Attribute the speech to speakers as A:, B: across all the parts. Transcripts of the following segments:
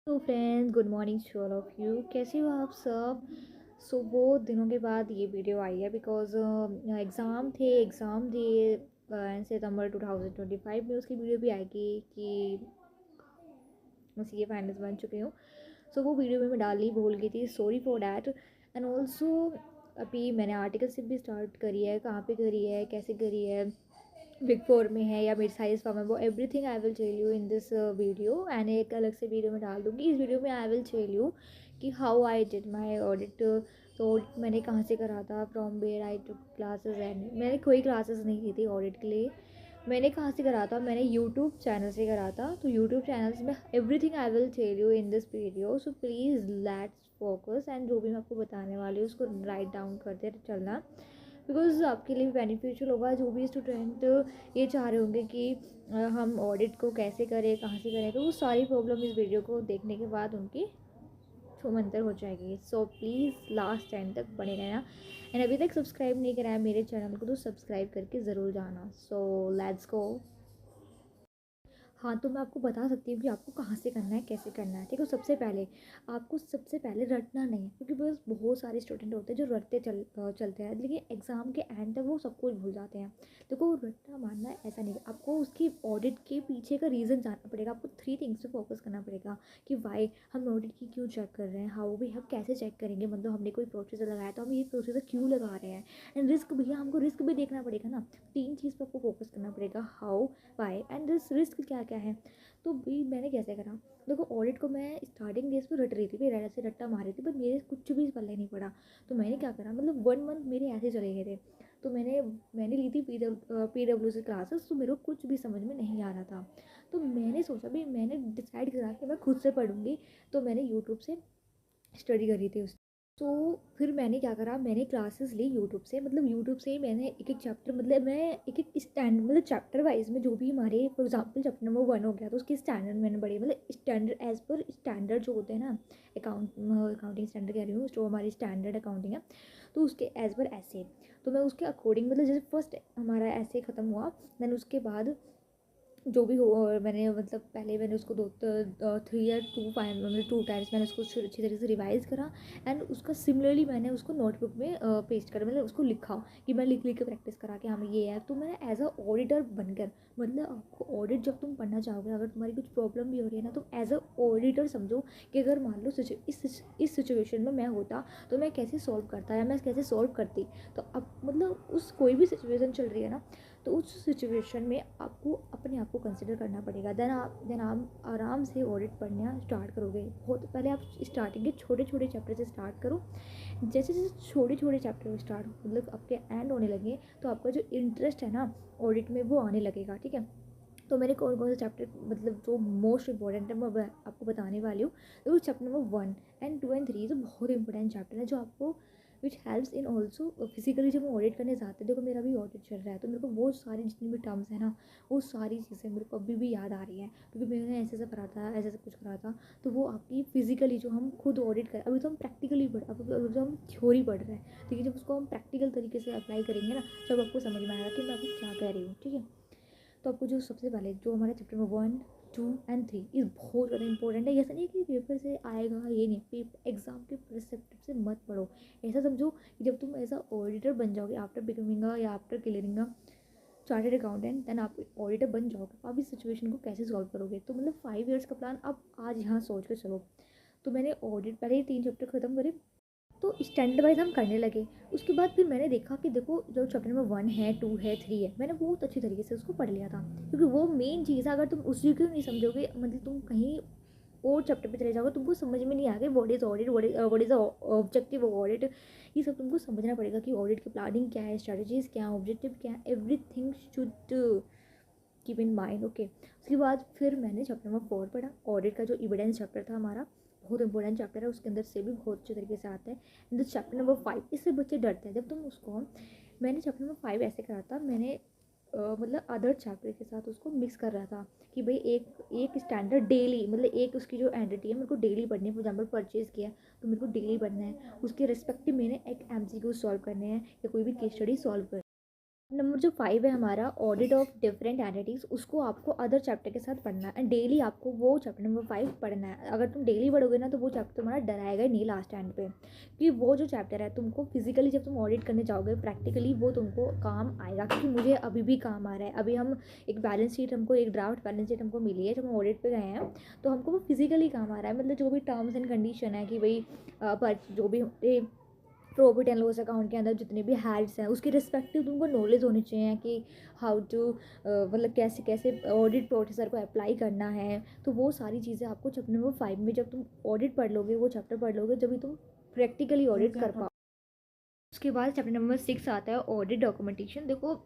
A: तो friends, good morning to all of you. कैसे हो आप सब? बहुत दिनों के बाद ये वीडियो आई है बिकॉज़ एग्ज़ाम दिए सितंबर 2025 में। उसकी वीडियो भी आएगी कि उसी के फाइनल्स बन चुके हूँ। वो वीडियो भी मैं डालनी भूल गई थी, sorry for that. And also अभी मैंने आर्टिकलशिप भी स्टार्ट करी है। कहाँ पे करी है, कैसे करी है, बिग फोर में है या मिड साइज फॉर्म है, वो everything I will tell you in this video. And एक अलग से वीडियो में डाल दूँगी। इस वीडियो में आई विल टेल यू कि how I did my audit. तो ऑडिट मैंने कहाँ से करा था, from where I took classes. And मैंने कोई क्लासेस नहीं की थी ऑडिट के लिए। मैंने कहाँ से करा था, मैंने यूट्यूब चैनल से करा था। तो यूट्यूब चैनल्स में everything I will tell you in this video. So please let's focus. And जो भी मैं आपको बताने वाली हूँ उसको राइट डाउन करते चलना, बिकॉज आपके लिए भी बेनिफिशियल होगा। जो भी स्टूडेंट ये चाह रहे होंगे कि हम ऑडिट को कैसे करें, कहाँ से करें, तो वो सारी प्रॉब्लम इस वीडियो को देखने के बाद उनकी छूमंतर हो जाएगी। सो प्लीज़ लास्ट टाइम तक बने रहना। एंड अभी तक सब्सक्राइब नहीं करा है मेरे चैनल को तो सब्सक्राइब करके ज़रूर जाना। So let's go. हाँ, तो मैं आपको बता सकती हूँ कि आपको कहाँ से करना है, कैसे करना है। ठीक है, सबसे पहले रटना नहीं है, क्योंकि बस बहुत सारे स्टूडेंट होते हैं जो रटते चलते हैं, लेकिन एग्ज़ाम के एंड तक वो सब कुछ भूल जाते हैं। देखो, रटना मानना है ऐसा नहीं है। आपको उसकी ऑडिट के पीछे का रीज़न जानना पड़ेगा। आपको 3 थिंग्स पे फोकस करना पड़ेगा कि वाई हम ऑडिट की क्यों चेक कर रहे हैं, हाउ भी हम कैसे चेक करेंगे, मतलब हमने कोई प्रोसीजर लगाया तो हम ये प्रोसीजर क्यों लगा रहे हैं। एंड रिस्क भैया, हमको रिस्क भी देखना पड़ेगा ना। 3 चीज़ पर आपको फोकस करना पड़ेगा, how, why and this risk क्या क्या है। तो भी मैंने कैसे करा। देखो, ऑडिट को मैं स्टार्टिंग डेज पे रट रही थी, फिर ऐसे रट्टा मार रही थी, पर मेरे कुछ भी पल्ले नहीं पड़ा। तो मैंने क्या करा, मतलब 1 मंथ मेरे ऐसे चले गए थे। तो मैंने ली थी PW से क्लासेस। तो मेरे को कुछ भी समझ में नहीं आ रहा था। तो मैंने सोचा, भी मैंने डिसाइड करा कि मैं खुद से पढ़ूंगी। तो मैंने यूट्यूब से स्टडी करी थी। तो फिर मैंने क्या करा, मैंने क्लासेस ली यूट्यूब से। मतलब यूट्यूब से ही मैंने एक एक चैप्टर, मतलब मैं एक एक स्टैंड, मतलब चैप्टर वाइज में जो भी हमारे, फॉर एग्जांपल चैप्टर नंबर 1 हो गया तो उसके स्टैंडर्ड मैंने पढ़े, मतलब स्टैंडर्ड एज पर स्टैंडर्ड जो होते हैं ना, अकाउंटिंग स्टैंडर्ड कह रही हूँ, जो हमारी स्टैंडर्ड अकाउंटिंग है, तो उसके एज पर ऐसे। तो मैं उसके अकॉर्डिंग, मतलब जैसे फर्स्ट हमारा ऐसे ख़त्म हुआ, देन उसके बाद जो भी हो, और मैंने मतलब पहले मैंने उसको 3 या 2 मतलब 2 टाइम्स मैंने उसको अच्छी तरीके से रिवाइज़ करा। एंड उसका सिमिलरली मैंने उसको नोटबुक में पेस्ट करा, मतलब उसको लिखा कि मैं लिख लिख के प्रैक्टिस करा कि हाँ ये है। तो मैंने एज अ ऑडिटर बनकर, मतलब आपको ऑडिट जब तुम पढ़ना चाहोगे, अगर तुम्हारी कुछ प्रॉब्लम भी हो रही है ना, तुम एज अ ऑडिटर समझो कि अगर मान लो इस सिचुएशन में मैं होता तो मैं कैसे सॉल्व करता, या मैं कैसे सॉल्व करती। तो अब मतलब उस कोई भी सिचुएशन चल रही है ना, तो उस सिचुएशन में आपको अपने आप को कंसिडर करना पड़ेगा। देन आप आराम से ऑडिट पढ़ना स्टार्ट करोगे। बहुत पहले आप स्टार्टिंग के छोटे छोटे चैप्टर से स्टार्ट करो। जैसे जैसे छोटे छोटे चैप्टर स्टार्ट, मतलब आपके एंड होने लगे, तो आपका जो इंटरेस्ट है ना ऑडिट में, वो आने लगेगा। ठीक है, तो मैंने कौन कौन से चैप्टर, मतलब जो मोस्ट इंपॉर्टेंट है मैं आपको बताने वाली हूँ। तो चैप्टर नंबर 1 एंड 2 एंड 3 तो बहुत इंपॉर्टेंट चैप्टर है, जो आपको which helps in also physically. जब हम ऑडिट करने जाते हैं, देखो मेरा भी ऑडिट चल रहा है, तो मेरे को बहुत सारी जितनी भी टर्म्स है ना, वो सारी चीज़ें मेरे को अभी भी याद आ रही हैं, क्योंकि मैंने ऐसे ऐसे करा था, ऐसे ऐसे कुछ करा था। तो वो आपकी फिजिकली जो हम खुद ऑडिट कर, अभी तो हम प्रैक्टिकली पढ़, अभी तो हम थ्योरी पढ़ रहे हैं, लेकिन जब उसको हम प्रैक्टिकल तरीके से अप्लाई करेंगे ना, तब आपको समझ में आएगा कि मैं अभी क्या कह रही हूँ। ठीक है, तो आपको जो सबसे पहले जो हमारा चैप्टर नंबर 1, 2 एंड 3 इस बहुत ज़्यादा इंपॉर्टेंट है। ऐसा नहीं है कि पेपर से आएगा, ये नहीं, पेपर एग्जाम के परस्पेक्टिव से मत पढ़ो। ऐसा समझो कि जब तुम ऐसा ऑडिटर बन जाओगे, आफ्टर बिकमिंग या after clearing chartered accountant, then आप ऑडिटर बन जाओगे, तो आप इस सिचुएशन को कैसे सॉल्व करोगे। तो मतलब 5 ईयर्स का प्लान आप आज यहाँ सोच कर चलो। तो मैंने ऑडिट पहले ही 3 चैप्टर खत्म करे, तो स्टैंडर्ड वाइज हम करने लगे। उसके बाद फिर मैंने देखा कि देखो, जो चैप्टर नंबर 1 है, 2 है, 3 है, मैंने बहुत अच्छी तरीके से उसको पढ़ लिया था, क्योंकि वो मेन चीज़ है। अगर तुम उसी को नहीं समझोगे, मतलब तुम कहीं और चैप्टर पे चले जाओगे, तुमको समझ में नहीं आएगा what is audit, what is the objective of audit. ये सब तुमको समझना पड़ेगा कि ऑडिट की प्लानिंग क्या है, स्ट्रेटजीज क्या है, ऑब्जेक्टिव क्या है, everything should keep in mind. Okay, उसके बाद फिर मैंने चैप्टर नंबर 4 पढ़ा, ऑडिट का जो इविडेंस चैप्टर था हमारा, बहुत इंपॉर्टेंट चैप्टर है, उसके अंदर से भी बहुत अच्छे तरीके से आता है। एंड चैप्टर नंबर 5, इससे बच्चे डरते हैं जब तुम उसको, मैंने चैप्टर नंबर 5 ऐसे करा था, मैंने मतलब अदर चैप्टर के साथ उसको मिक्स कर रहा था कि भाई एक एक स्टैंडर्ड डेली, मतलब एक उसकी जो एंटिटी है मेरे को डेली पढ़नी है। फॉर एग्जाम्पल परचेज किया तो मेरे को डेली पढ़ना है, उसके रिस्पेक्टिव मैंने एक MCQ सॉल्व करने हैं या कोई भी केस स्टडी सॉल्व कर नंबर जो 5 है हमारा ऑडिट ऑफ डिफरेंट एंटिटीज़, उसको आपको अदर चैप्टर के साथ पढ़ना है एंड डेली आपको वो चैप्टर नंबर 5 पढ़ना है। अगर तुम डेली पढ़ोगे ना तो वो चैप्टर तुम्हारा डराएगा ही नहीं लास्ट एंड पे, क्योंकि वो जो चैप्टर है तुमको फिजिकली जब तुम ऑडिट करने जाओगे प्रैक्टिकली वो तुमको काम आएगा, क्योंकि मुझे अभी भी काम आ रहा है। अभी हम एक बैलेंस शीट, हमको एक ड्राफ्ट बैलेंस शीट हमको मिली है जब हम ऑडिट पे गए हैं, तो हमको वो फिजिकली काम आ रहा है। मतलब जो भी टर्म्स एंड कंडीशन है कि भाई पर जो भी प्रॉफिट एंड लॉस अकाउंट के अंदर जितने भी हेड्स हैं उसकी रिस्पेक्टिव तुमको नॉलेज होनी चाहिए कि हाउ टू मतलब कैसे कैसे ऑडिट प्रोसीजर को अप्लाई करना है। तो वो सारी चीज़ें आपको चैप्टर नंबर 5 में जब तुम ऑडिट पढ़ लोगे, वो चैप्टर पढ़ लोगे, जब भी तुम प्रैक्टिकली ऑडिट कर पाओ। उसके बाद चैप्टर नंबर 6 आता है ऑडिट डॉक्यूमेंटेशन। देखो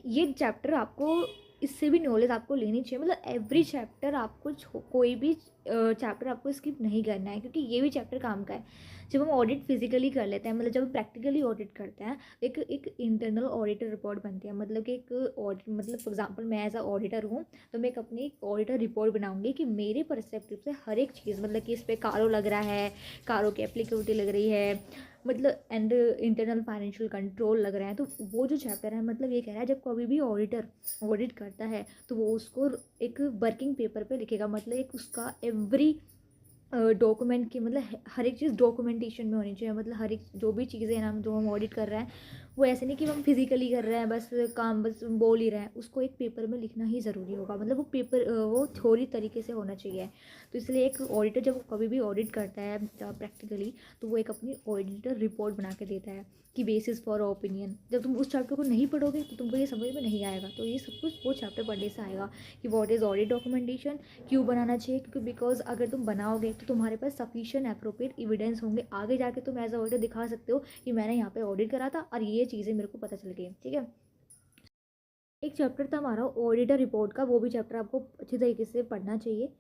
A: ये चैप्टर आपको, इससे भी नॉलेज आपको लेनी चाहिए। मतलब एवरी चैप्टर आपको कोई भी चैप्टर आपको स्किप नहीं करना है, क्योंकि ये भी चैप्टर काम का है। जब हम ऑडिट फिजिकली कर लेते हैं, मतलब जब प्रैक्टिकली ऑडिट करते हैं, एक इंटरनल ऑडिटर रिपोर्ट बनती है। मतलब कि एक ऑडिट, मतलब फॉर एग्जांपल मैं एज अ ऑडिटर हूँ तो मैं एक अपनी ऑडिटर रिपोर्ट बनाऊंगी कि मेरे परस्पेक्टिव से हर एक चीज़, मतलब कि इस पर कारो लग रहा है, कारो की एप्लीकेबिलिटी लग रही है, मतलब एंड इंटरनल फाइनेंशियल कंट्रोल लग रहा है। तो वो जो चैप्टर है मतलब ये कह रहा है जब कभी भी ऑडिटर ऑडिट करता है तो वो उसको एक वर्किंग पेपर पे लिखेगा। मतलब एक उसका एवरी डॉक्यूमेंट की, मतलब हर एक चीज़ डॉक्यूमेंटेशन में होनी चाहिए। मतलब हर एक जो भी चीज़ें हैं ना जो हम ऑडिट कर रहे हैं, वो ऐसे नहीं कि हम फिजिकली कर रहे हैं बस काम, बस बोल ही रहे हैं, उसको एक पेपर में लिखना ही ज़रूरी होगा। मतलब वो पेपर वो थ्योरी तरीके से होना चाहिए। तो इसलिए एक ऑडिटर जब कभी भी ऑडिट करता है प्रैक्टिकली, तो वो एक अपनी ऑडिटर रिपोर्ट बना के देता है कि बेसिस फॉर ओपिनियन। जब तुम उस चैप्टर को नहीं पढ़ोगे तो तुमको ये समझ में नहीं आएगा। तो ये सब कुछ वो चैप्टर पढ़ने से आएगा कि व्हाट इज़ ऑडिट डॉक्यूमेंटेशन, क्यों बनाना चाहिए, क्योंकि बिकॉज अगर तुम बनाओगे तो तुम्हारे पास सफिशिएंट अप्रोप्रिएट एविडेंस होंगे, आगे जाके तुम एज अ ऑडिटर दिखा सकते हो कि मैंने यहाँ पे ऑडिट करा था और ये चीज़ें मेरे को पता चल गई। ठीक है, एक चैप्टर था हमारा ऑडिटर रिपोर्ट का, वो भी चैप्टर आपको अच्छी तरीके से पढ़ना चाहिए।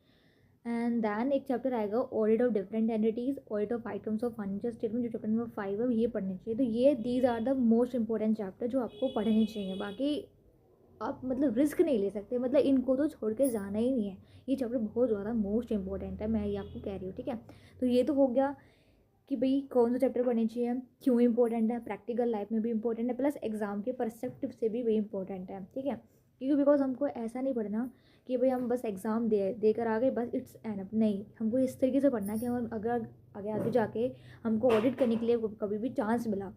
A: एंड दैन एक चैप्टर आएगा audit of different entities, audit of items of financial statement, जो चैप्टर नंबर 5 है, ये पढ़ने चाहिए। तो ये these are the most important chapter जो आपको पढ़ने चाहिए। बाकी आप मतलब रिस्क नहीं ले सकते, मतलब इनको तो छोड़ के जाना ही नहीं है। ये चैप्टर बहुत ज़्यादा मोस्ट इंपॉर्टेंट है, मैं ये आपको कह रही हूँ। ठीक है, तो ये तो हो गया कि भाई कौन सा चैप्टर पढ़ने चाहिए, क्यों इंपॉर्टेंट है, प्रैक्टिकल लाइफ में भी इंपॉर्टेंट है, प्लस एग्जाम के परस्पेक्टिव से भी वही इंपॉर्टेंट है। ठीक है, क्योंकि बिकॉज हमको ऐसा नहीं पढ़ना कि भाई हम बस एग्ज़ाम देकर आ गए बस इट्स एनफ, नहीं, हमको इस तरीके से पढ़ना है कि हम अगर आगे आगे जाके हमको ऑडिट करने के लिए कभी भी चांस मिला,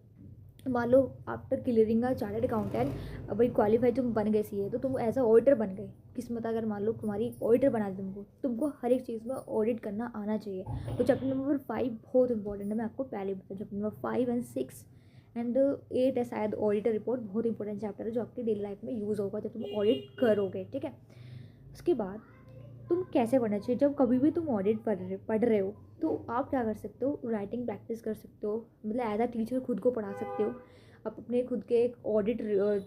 A: मान लो after clearing a chartered accountant भाई क्वालिफाई तुम बन गए सीए, तो तुम एज अ ऑडिटर बन गए, किस्मत अगर मान लो तुम्हारी ऑडिटर बना दी तुमको, तुमको हर एक चीज़ में ऑडिट करना आना चाहिए। तो चैप्टर नंबर 5 बहुत इंपॉर्टेंट है, मैं आपको पहले बताऊँ। चैप्टर नंबर 5 एंड 6 एंड 8 है शायद, ऑडिटर रिपोर्ट बहुत इंपॉर्टेंट चैप्टर है जो आपकी डेली लाइफ में यूज़ होगा जब तुम ऑडिट करोगे। ठीक है, उसके बाद तुम कैसे पढ़ना चाहिए, जब कभी भी तुम ऑडिट पढ़ रहे हो तो आप क्या कर सकते हो, राइटिंग प्रैक्टिस कर सकते हो। मतलब एज अ टीचर खुद को पढ़ा सकते हो। आप अपने खुद के एक ऑडिट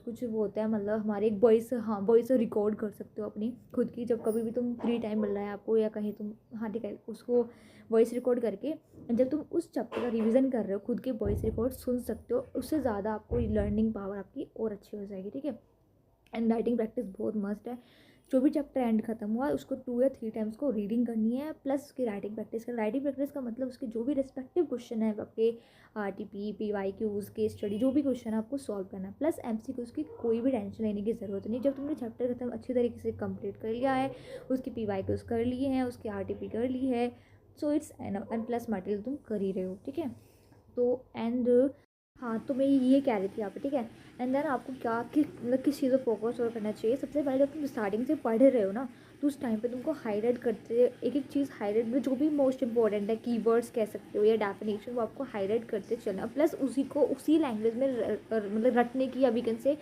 A: कुछ वो होता है, मतलब हमारे एक वॉइस, हाँ वॉइस रिकॉर्ड कर सकते हो अपनी खुद की, जब कभी भी तुम फ्री टाइम मिल रहा है आपको या कहीं तुम, हाँ ठीक है, उसको वॉइस रिकॉर्ड करके जब तुम उस चैप्टर का रिवीजन कर रहे हो खुद के वॉइस रिकॉर्ड सुन सकते हो। उससे ज़्यादा आपको लर्निंग पावर आपकी और अच्छी हो जाएगी। ठीक है, एंड राइटिंग प्रैक्टिस बहुत मस्ट है। जो भी चैप्टर एंड खत्म हुआ उसको 2 या 3 टाइम्स को रीडिंग करनी है, प्लस उसकी राइटिंग प्रैक्टिस कर। राइटिंग प्रैक्टिस का मतलब उसके जो भी रिस्पेक्टिव क्वेश्चन है आपके आरटीपी पीवाई क्यूज के स्टडी, जो भी क्वेश्चन है आपको सॉल्व करना है, प्लस एमसीक्यूज की कोई भी टेंशन लेने की ज़रूरत नहीं। जब तुमने चैप्टर खत्म अच्छी तरीके से कंप्लीट कर लिया है, उसकी पीवाई क्यूज कर लिए हैं, उसकी आरटीपी कर ली है, so it's and plus material तुम कर ही रहे हो। ठीक है, तो एंड हाँ, तो मैं ये कह रही थी यहाँ पे। ठीक है, एंड देन आपको क्या मतलब किस चीज़ पर फोकस और करना चाहिए। सबसे पहले जब तुम स्टार्टिंग से पढ़ रहे हो ना, तो उस टाइम पे तुमको हाईलाइट करते एक एक चीज़ हाईलाइट में, जो भी मोस्ट इंपॉर्टेंट है, कीवर्ड्स कह सकते हो या डेफिनेशन, वो आपको हाईलाइट करते चलना। प्लस उसी को उसी लैंग्वेज में मतलब रटने की, अभी कन से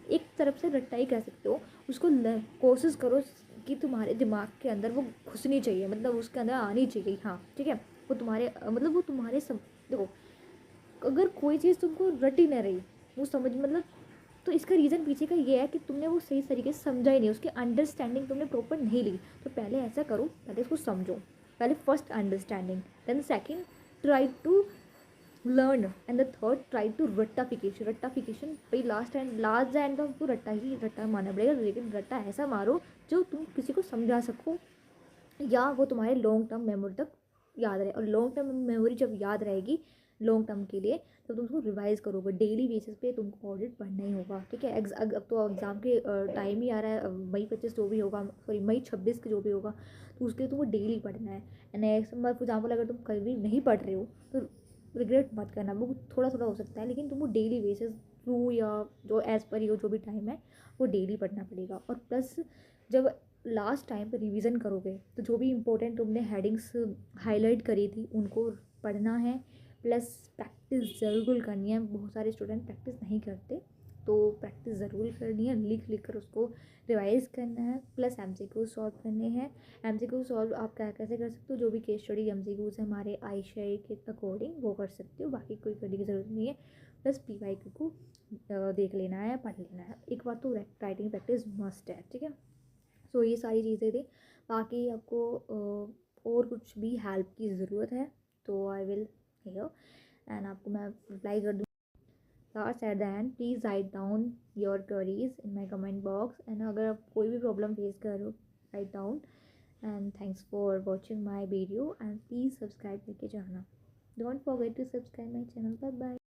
A: एक तरफ से रट्टा ही कह सकते हो उसको। कोशिश करो कि तुम्हारे दिमाग के अंदर वो घुसनी चाहिए, मतलब उसके अंदर आनी चाहिए। हाँ ठीक है, वो तुम्हारे मतलब वो तुम्हारे सब, देखो अगर कोई चीज़ तुमको रट ही नहीं रही, वो समझ मतलब, तो इसका रीज़न पीछे का ये है कि तुमने वो सही तरीके से समझा ही नहीं, उसकी अंडरस्टैंडिंग तुमने प्रॉपर नहीं ली। तो पहले ऐसा करो, पहले इसको समझो, पहले first understanding, then second try to learn, and the third try to रट्टाफिकेशन। रट्टाफिकेशन भाई लास्ट एंड आपको रट्टा ही रट्टा मारना पड़ेगा, लेकिन रट्टा ऐसा मारो जो तुम किसी को समझा सको, या वो तुम्हारे लॉन्ग टर्म मेमोरी तक याद रहे। और लॉन्ग टर्म मेमोरी जब याद रहेगी लॉन्ग टर्म के लिए, तो तुम उसको रिवाइज़ करोगे डेली बेसिस पे, तुमको ऑडिट पढ़ना ही होगा, ठीक है। अब तो एग्ज़ाम के टाइम ही आ रहा है, मई 25 जो भी होगा, सॉरी मई 26 के जो भी होगा, तो उसके लिए तुमको डेली पढ़ना है। एंड फॉर एग्जाम्पल अगर तुम कभी नहीं पढ़ रहे हो तो रिग्रेट मत करना, वो थोड़ा थोड़ा हो सकता है, लेकिन तुमको डेली बेसिस थ्रू या जो एज़ पर यो जो भी टाइम है वो डेली पढ़ना पड़ेगा। और प्लस जब लास्ट टाइम पे रिवीजन करोगे तो जो भी इम्पोर्टेंट तुमने हेडिंग्स हाईलाइट करी थी उनको पढ़ना है, प्लस प्रैक्टिस ज़रूर करनी है। बहुत सारे स्टूडेंट प्रैक्टिस नहीं करते, तो प्रैक्टिस ज़रूर करनी है, लिख कर उसको रिवाइज़ करना है, प्लस एमसीक्यू सॉल्व करने हैं। एमसीक्यू सॉल्व आप क्या कैसे कर सकते हो, जो भी केस स्टडी एमसीक्यूज़ है हमारे आईशाई के अकॉर्डिंग वो कर सकते हो, बाकी कोई करने की ज़रूरत नहीं है। प्लस पीवाईक्यू को देख लेना है, पढ़ लेना है, एक बार तो राइटिंग प्रैक्टिस मस्ट है, ठीक है। सो ये सारी चीज़ें थी। बाकी आपको और कुछ भी हेल्प की ज़रूरत है तो आई विल हियर, एंड आपको मैं रिप्लाई कर दूँ। Last at the end please write down your queries in my comment box, and अगर आप कोई भी प्रॉब्लम फेस कर रहे हो write down. And thanks for watching my video, and please subscribe करके जाना, don't forget to subscribe my channel. Bye bye.